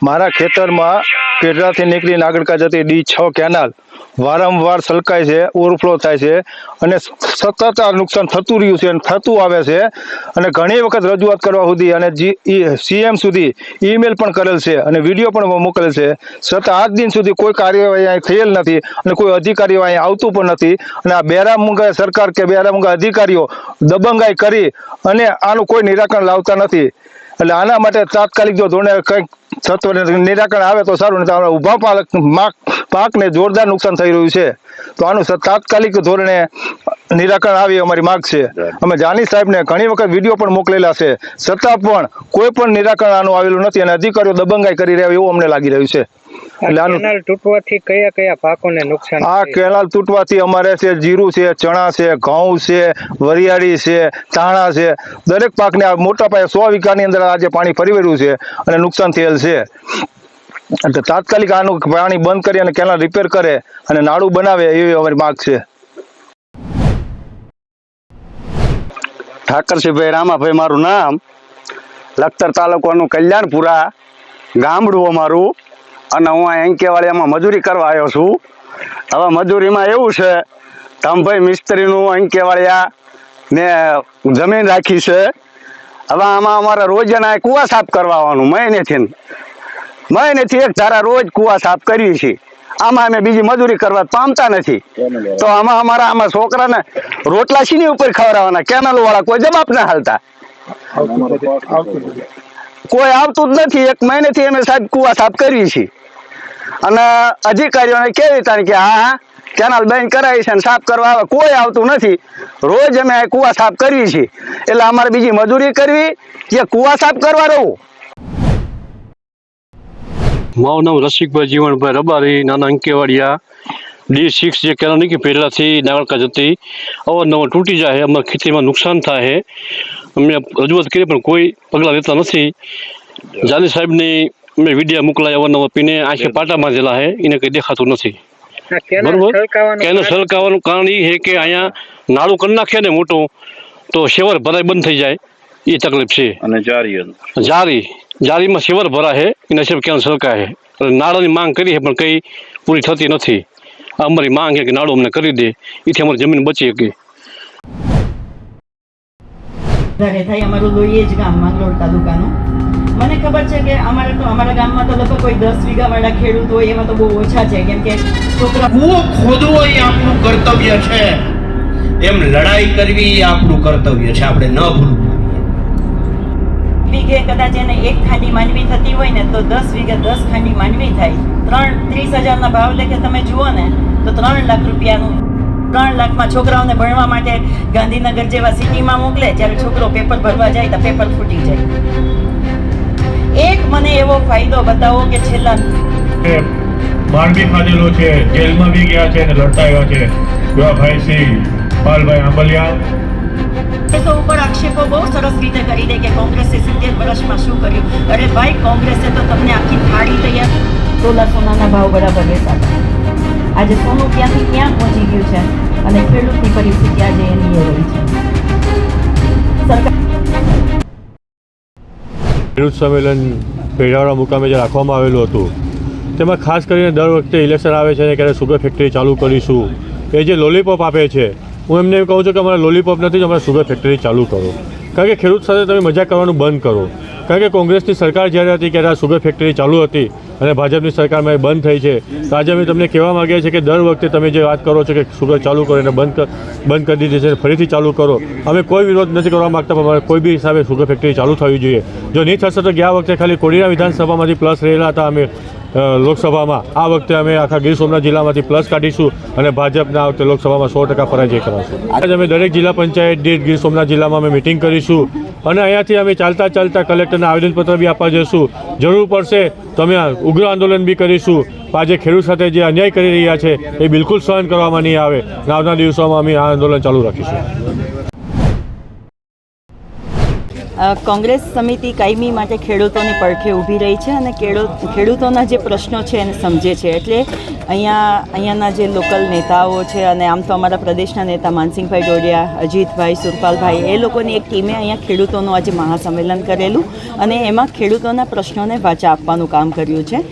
મારા ખેતરમાં પેઢાથી નીકળીને આગળ જતી D6 કેનાલ વારંવાર છલકાય છે, ઓવરફ્લો થાય છે અને સતત આ નુકસાન થતું રહ્યું છે અને થતું આવે છે અને ઘણી વખત રજૂઆત કરવા સુધી અને CM સુધી ઈમેલ પણ કરેલ છે અને વિડીયો પણ મોકલેલ છે, છતાં આજ દિન સુધી કોઈ કાર્યવાહી અહીં થયેલ નથી અને કોઈ અધિકારીઓ અહીં આવતું પણ નથી અને આ બેરામૂંગા સરકાર કે બેરામૂંગા અધિકારીઓ દબંગાઈ કરી અને આનું કોઈ નિરાકરણ લાવતા નથી। એટલે આના માટે તાત્કાલિક જો ધોરણે કંઈક નિરાકરણ આવે તો સારું, નહીં તો ઊભા પાકને જોરદાર નુકસાન થઈ રહ્યું છે, તો આનું તાત્કાલિક ધોરણે નિરાકરણ આવે અમારી માંગ છે। અમે જાની સાહેબને ઘણી વખત વિડીયો પણ મોકલેલા છે, છતાં પણ કોઈ પણ નિરાકરણ આનું આવેલું નથી અને અધિકારીઓ દબંગાઈ કરી રહ્યા એવું અમને લાગી રહ્યું છે। એટલે કેનાલ તૂટવાથી કયા કયા પાકોને નુકસાન? આ કેનાલ તૂટવાથી અમારે છે જીરું છે, ચણા છે, ઘઉં છે, વરિયાળી છે, ધાણા છે, દરેક પાકને આ મોટા પાયે 100 વીઘાની અંદર આજે પાણી ફરી વળ્યું છે અને નુકસાન થયેલ છે। એટલે તાત્કાલિક આનું પાણી બંધ કરી અને કેનાલ રિપેર કરે અને નાળું બનાવે એવી અમારી માંગ છે। ઠાકરસિંહભાઈ રામાભાઈ મારું નામ, લખતર તાલુકાનું કલ્યાણપુરા ગામડું અમારું, અને હું આ અંકેવાડિયામાં મજૂરી કરવા આવ્યો છું। હવે મજૂરીમાં એવું છે, ધમભાઈ મિસ્ત્રીનું અંકેવાડિયા ને જમીન રાખી છે। હવે આમાં અમારે રોજના કુવા સાફ કરવાનું મહિનેથી એક ધારા રોજ કુવા સાફ કરીએ છીએ। આમાં અમે બીજી મજૂરી કરવા પામતા નથી, તો આમાં છોકરાને રોટલા સીની ઉપર ખવડાવવાના, કેનાલ વાળા કોઈ જવાબ ના હાલતા, કોઈ આવતું જ નથી। એક મહિનેથી અમે સાહેબ કુવા સાફ કરીએ છીએ અને અધિકારીઓને કેવી રીતે કે હા કેનાલ બંધ કરાવી છે અને સાફ કરવા આવે, કોઈ આવતું નથી। રોજ અમે કુવા સાફ કરીએ છીએ, એટલે અમારે બીજી મજૂરી કરવી કે કુવા સાફ કરવા રહું? મારું નામ રસિકભાઈ જીવણભાઈ રબારી, નાના અંકેવાડિયા। D6 જે કેનાલ નીકળી પહેલાંથી નાગરકા જતી અવારનવાર તૂટી જાય, અમારા ખેતીમાં નુકસાન થાય। અમે રજૂઆત કરી પણ કોઈ પગલાં લેતા નથી। જાની સાહેબની મેં વિડીયો મોકલાય અવારનવાર, પીને આંખે પાટા માંધેલા છે, એને કંઈ દેખાતું નથી। બરોબર, કેનાલ છલકાવાનું કારણ એ છે કે અહીંયા નાળું કરી નાખે ને મોટું તો સેવર ભરાય બંધ થઈ જાય, એ તકલીફ છે। અને જારીમાં સેવર ભરા છે, એના સિવાય કેનાલ છલકાય છે। નાળાની માંગ કરી છે પણ કંઈ પૂરી થતી નથી। અમારી માંગ છે કે નાળું અમને કરી દે, એથી અમારી જમીન બચી શકે। અમારું લોહીજ ગામ માંગરોળ તાલુકાનું, મને ખબર છે કે અમારા ગામમાં તો લગભગ કોઈ 10 વીઘા વાળા ખેડૂત હોય એમાં તો બહુ ઓછા છે, કેમ કે છોકરા કૂવો ખોદવો એ આપણું કર્તવ્ય છે, એમ લડાઈ કરવી એ આપણું કર્તવ્ય છે, આપણે ન ભૂલવું। વીઘે કદાચ એને 1 ખાંડી માંડવી થતી હોય ને તો 10 વીઘા 10 ખાંડી માંડવી થાય, 30,000 ભાવ લેખે તમે જુઓ ને તો 3 લાખ રૂપિયાનું, 3 લાખમાં છોકરાઓને ભણવા માટે ગાંધીનગર જેવા સિટીમાં મોકલે, જ્યારે છોકરો પેપર ભરવા જાય તો પેપર ફૂટી જાય। એક મને એવો ફાયદો બતાવો કે છેલ્લા માંડવી ખાધેલો છે, જેલમાં બી ગયા છે અને લડતા આવ્યા છે એવા ભાઈ શ્રી પાલભાઈ આંબલિયા। તો ઉપર આક્ષેપો બહુ સરસ રીતે કરી દે કે કોંગ્રેસે 70 વર્ષમાં શું કર્યું। અરે ભાઈ, કોંગ્રેસે તો તમને આખી થાળી તૈયાર, તોલા સોનાના ભાવ બરાબર રહેતા હતા, આજે સોનું ક્યાંથી ક્યાં પહોંચી ગયું છે અને ખેડૂતની પરિસ્થિતિ આજે એની એ રહી છે। ખેડૂત સંમેલન પેઢાવાળા મુકામે જે રાખવામાં આવેલું હતું, તેમાં ખાસ કરીને દર વખતે ઇલેક્શન આવે છે અને ક્યારે સુગર ફેક્ટરી ચાલુ કરીશું, એ જે લોલીપોપ આપે છે, હું એમને એમ કહું છું કે અમારે લોલીપોપ નથી, અમારે સુગર ફેક્ટરી ચાલુ કરો, કારણ કે ખેડૂત સાથે તમે મજાક કરવાનું બંધ કરો। કારણ કે કોંગ્રેસની સરકાર જ્યારે હતી ત્યારે આ સુગર ફેક્ટરી ચાલુ હતી અને ભાજપની સરકારમાં એ બંધ થઈ છે, તો આજે અમે તમને કહેવા માગીએ છીએ કે દર વખતે તમે જે વાત કરો છો કે સુગર ચાલુ કરો એને બંધ કરી દીધી છે, ફરીથી ચાલુ કરો। અમે કોઈ વિરોધ નથી કરવા માગતા, પણ અમારે કોઈ બી હિસાબે સુગર ફેક્ટરી ચાલુ થવી જોઈએ। જો નહીં થશે તો ગયા વખતે ખાલી કોડીના વિધાનસભામાંથી પ્લસ રહેલા હતા અમે લોકસભામાં, આ વખતે અમે આખા ગીર સોમનાથ જિલ્લામાંથી પ્લસ કાઢીશું અને ભાજપના આ વખતે લોકસભામાં 100% પરાજય કરાવશું। આજે અમે દરેક જિલ્લા પંચાયત દીઠ ગીર સોમનાથ જિલ્લામાં અમે મિટિંગ કરીશું અને અહીંયાથી અમે ચાલતા કલેક્ટરને આવેદનપત્ર બી આપવા જઈશું। જરૂર પડશે તો અમે ઉગ્ર આંદોલન બી કરીશું। આજે ખેડૂત સાથે જે અન્યાય કરી રહ્યા છે એ બિલકુલ સહન કરવામાં નહીં આવે। આવનારા દિવસોમાં અમે આ આંદોલન ચાલુ રાખીશું। કોંગ્રેસ સમિતિ કાયમી માટે ખેડૂતોની પડખે ઊભી રહી છે અને ખેડૂતોના જે પ્રશ્નો છે એને સમજે છે. એટલે અહીંયાના જે લોકલ નેતાઓ છે અને આમ તો અમારા પ્રદેશના નેતા માનસિંહભાઈ ડોડિયા, અજીતભાઈ, સુરપાલભાઈ, એ લોકોની એક ટીમે અહીંયા ખેડૂતોનું આજે મહાસંમેલન કરેલું અને એમાં ખેડૂતોના પ્રશ્નોને વાચા આપવાનું કામ કર્યું છે.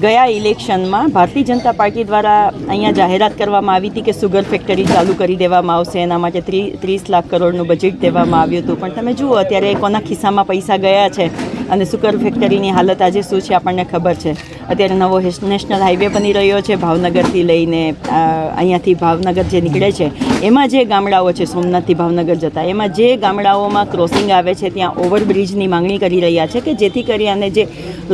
ગયા ઇલેક્શનમાં ભારતીય જનતા પાર્ટી દ્વારા અહીંયા જાહેરાત કરવામાં આવી હતી કે સુગર ફેક્ટરી ચાલુ કરી દેવામાં આવશે, એના માટે 30 લાખ કરોડનું બજેટ દેવામાં આવ્યું હતું. પણ તમે જુઓ અત્યારે કોના ખિસ્સામાં પૈસા ગયા છે અને સુગર ફેક્ટરીની હાલત આજે શું છે આપણને ખબર છે. અત્યારે નવો નેશનલ હાઈવે બની રહ્યો છે ભાવનગરથી લઈને અહીંયાથી ભાવનગર જે નીકળે છે એમાં જે ગામડાઓ છે સોમનાથથી ભાવનગર જતા, એમાં જે ગામડાઓમાં ક્રોસિંગ આવે છે ત્યાં ઓવરબ્રિજની માંગણી કરી રહ્યા છે કે જેથી કરી અને જે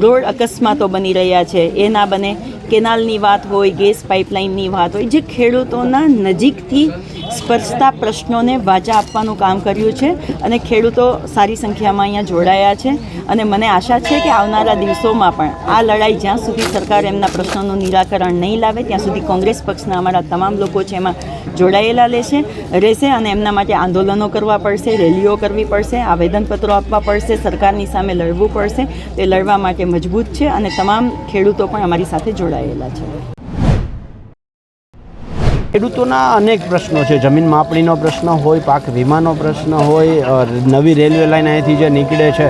રોડ અકસ્માતો બની રહ્યા છે એ ના બને. કેનાલની વાત હોય, ગેસ પાઇપલાઇનની વાત હોય, જે ખેડૂતોના નજીકથી સ્પર્શતા પ્રશ્નોને વાચા આપવાનું કામ કર્યું છે અને ખેડૂતો સારી સંખ્યામાં અહીંયા જોડાયા છે. અને મને આશા છે કે આવનારા દિવસોમાં પણ આ લડાઈ જ્યાં સુધી સરકાર એમના પ્રશ્નોનું નિરાકરણ નહીં લાવે ત્યાં સુધી કોંગ્રેસ પક્ષના અમારા તમામ લોકો છે એમાં જોડાયેલા રહેશે અને એમના માટે આંદોલનો કરવા પડશે, રેલીઓ કરવી પડશે, આવેદનપત્રો આપવા પડશે, સરકારની સામે લડવું પડશે. તે લડવા માટે મજબૂત છે અને તમામ ખેડૂતો પણ અમારી સાથે જોડાયેલા છે. ખેડૂતોના અનેક પ્રશ્નો છે. જમીન માપણીનો પ્રશ્ન હોય, પાક વીમાનો પ્રશ્ન હોય, નવી રેલવે લાઇન અહીંથી જે નીકળે છે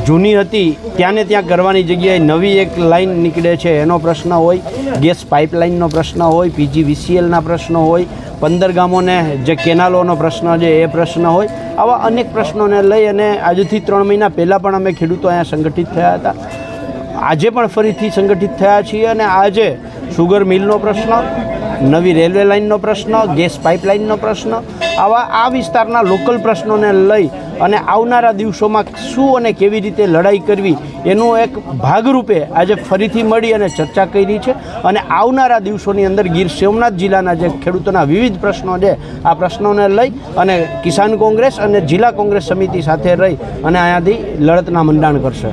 જૂની હતી ત્યાં ને ત્યાં કરવાની જગ્યાએ નવી એક લાઇન નીકળે છે એનો પ્રશ્ન હોય, ગેસ પાઇપલાઇનનો પ્રશ્ન હોય, PGVCLના પ્રશ્નો હોય, 15 ગામોને જે કેનાલોનો પ્રશ્ન છે એ પ્રશ્ન હોય. આવા અનેક પ્રશ્નોને લઈ અને આજથી 3 મહિના પહેલાં પણ અમે ખેડૂતો અહીંયા સંગઠિત થયા હતા. આજે પણ ફરીથી સંગઠિત થયા છીએ અને આજે સુગર મિલનો પ્રશ્ન, નવી રેલવે લાઇનનો પ્રશ્ન, ગેસ પાઇપલાઇનનો પ્રશ્ન, આવા આ વિસ્તારના લોકલ પ્રશ્નોને લઈ અને આવનારા દિવસોમાં શું અને કેવી રીતે લડાઈ કરવી એનો એક ભાગરૂપે આજે ફરીથી મળી અને ચર્ચા કરી છે. અને આવનારા દિવસોની અંદર ગીર સોમનાથ જિલ્લાના જે ખેડૂતોના વિવિધ પ્રશ્નો છે આ પ્રશ્નોને લઈ અને કિસાન કોંગ્રેસ અને જિલ્લા કોંગ્રેસ સમિતિ સાથે રહી અને અહીંયાથી લડતના મંડાણ કરશે.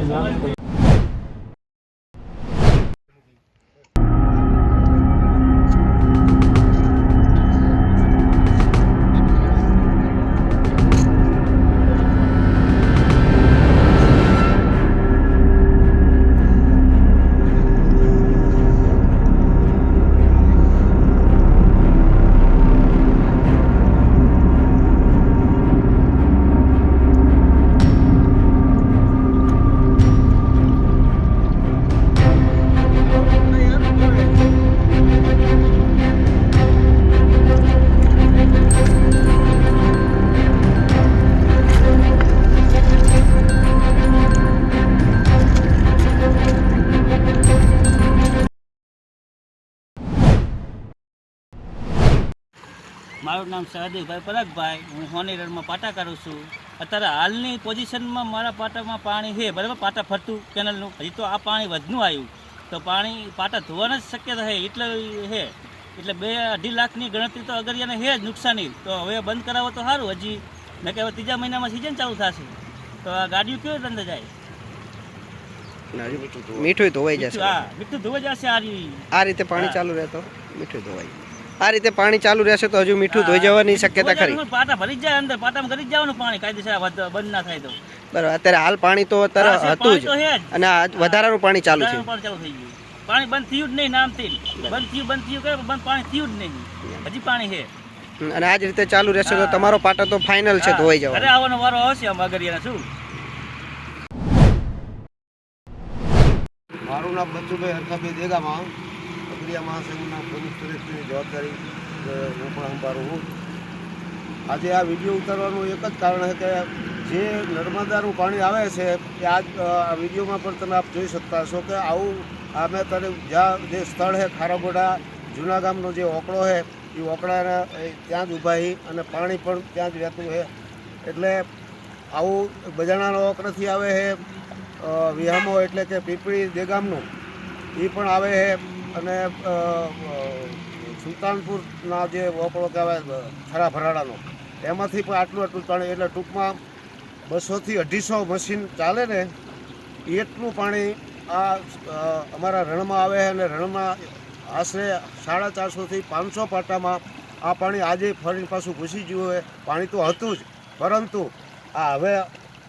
મારું નામ સહદેવભાઈ પરાગભાઈ, હું હોની રોડમાં પાટા કરું છું. અત્યારે હાલની પોઝિશનમાં મારા પાટામાં પાણી છે બરાબર, પાટા ફરતું કેનલનું. હજી તો આ પાણી વધનું આવ્યું તો પાણી પાટા ધોવાના જ શક્યતા છે એટલે છે. એટલે 2-2.5 લાખની ગણતરી તો અગરિયાને છે જ નુકસાની. તો હવે બંધ કરાવો તો સારું. હજી મેં કહેવાય 3જા મહિનામાં સિઝન ચાલુ થશે તો આ ગાડીઓ કેવી રીતે જાય? મીઠું ધોવાઈ જશે. હા, મીઠું ધોવાઈ જશે. આ રીતે પાણી ચાલુ રહે તો મીઠું ધોવાઈ. આ રીતે પાણી ચાલુ રહેશે તો હજુ મીઠું ધોઈ જવાની શક્યતા ખરી. પાટા ભરી જાય અંદર, પાટામાં કરી જવાનું પાણી કાયદેસર બંધ ના થાય તો. બરાબર. અત્યારે હાલ પાણી તો અત્યારે હતું જ અને આ વધારાનું પાણી ચાલુ છે. પાણી બંધ થયું જ નહીં, નામથી બંધ થયું કે પાણી થયું જ નહીં. હજી પાણી છે અને આ જ રીતે ચાલુ રહેશે તો તમારો પાટો તો ફાઇનલ છે ધોવાઈ જવાનો. અરે આવવાનો વારો આવશે આમ અગરિયાના. શું? મારું નામ બચ્ચુભાઈ હરખાભાઈ દેગામાં, અગરિયા મહાસંઘના પ્રમુખ તરીકેની જવાબદારી હું પણ સંભાળું છું. આજે આ વિડીયો ઉતારવાનું એક જ કારણ છે કે જે નર્મદાનું પાણી આવે છે એ આજ આ વિડીયોમાં પણ તમે આપ જોઈ શકતા હશો કે આવું અમે ત્યારે જ્યાં જે સ્થળ છે ખારાગોડા જૂના ગામનો જે ઓકળો છે એ ઓકળાના ત્યાં જ ઊભા છે અને પાણી પણ ત્યાં જ વહેતું છે. એટલે આવું બજાણાનો ઓકળાથી આવે છે, વિહામો એટલે કે પીપળી દેગામનું એ પણ આવે છે અને સુલતાનપુરના જે ઓકળો કહેવાય થરા ભરાડાનો એમાંથી પણ આટલું પાણી. એટલે ટૂંકમાં 200 થી 250 મશીન ચાલે ને એટલું પાણી આ અમારા રણમાં આવે છે અને રણમાં આશરે 450 થી 500 પાટામાં આ પાણી આજે ફરીને પાછું ઘૂસી ગયું હોય. પાણી તો હતું જ પરંતુ આ હવે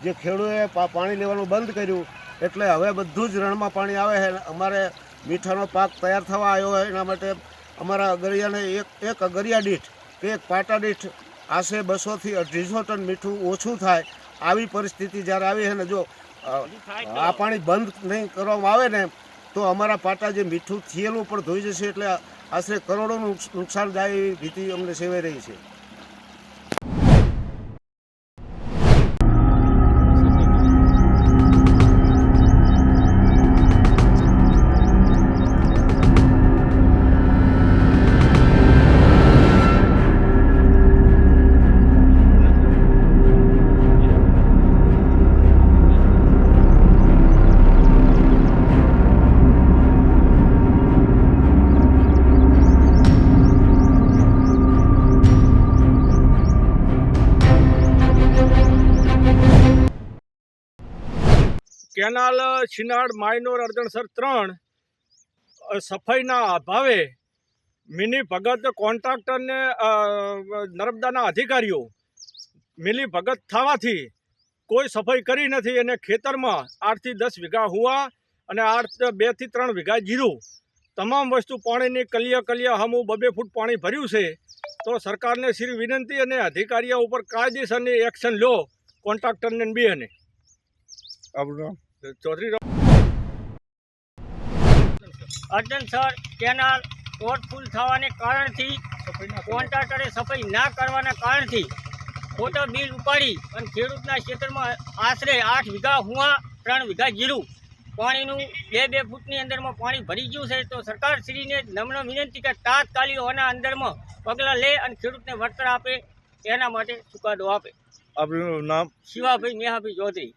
જે ખેડૂતોએ પાણી લેવાનું બંધ કર્યું એટલે હવે બધું જ રણમાં પાણી આવે છે. અમારે મીઠાનો પાક તૈયાર થવા આવ્યો હોય એના માટે અમારા અગરિયાને એક અગરિયા દીઠ કે એક પાટા દીઠ આશરે 200 થી 250 ટન મીઠું ઓછું થાય. આવી પરિસ્થિતિ જ્યારે આવી છે ને જો આ પાણી બંધ નહીં કરવામાં આવે ને તો અમારા પાટા જે મીઠું થયેલું પણ ધોઈ જશે એટલે આશરે કરોડોનું નુકસાન જાય એવી ભીતિ અમને સેવાઈ રહી છે. કેનાલ છીનાડ માયનોર અરદણસર 3 સફાઈના અભાવે મિની ભગત કોન્ટ્રાક્ટરને નર્મદાના અધિકારીઓ મિલી ભગત થવાથી કોઈ સફાઈ કરી નથી અને ખેતરમાં 8 થી 10 વીઘા હુવા અને 2 થી 3 વીઘા જીરું તમામ વસ્તુ પાણીની કલિયા હમું 2 ફૂટ પાણી ભર્યું છે. તો સરકારને શ્રી વિનંતી અને અધિકારીઓ ઉપર કાયદેસરની એક્શન લો કોન્ટ્રાક્ટરને બેને. ચૌધરી અરદણસર કેનાલ ઓવરફુલ થવાને કારણથી કોન્ટ્રાક્ટરે સફાઈ ના કરવાના કારણથી ખોટા બિલ ઉપાડી અને ખેડૂતના ક્ષેત્રમાં આશરે 8 વીઘા હુવા 3 વીઘા જીરું પાણીનું 2 ફૂટની અંદરમાં પાણી ભરી ગયું છે. તો સરકારશ્રીને નમ્ર વિનંતી કે તાત્કાલિક આના અંદરમાં પગલાં લે અને ખેડૂતને વળતર આપે એના માટે ચુકાદો આપે. આપણું નામ? શિવાભાઈ મેહાભાઈ ચૌધરી.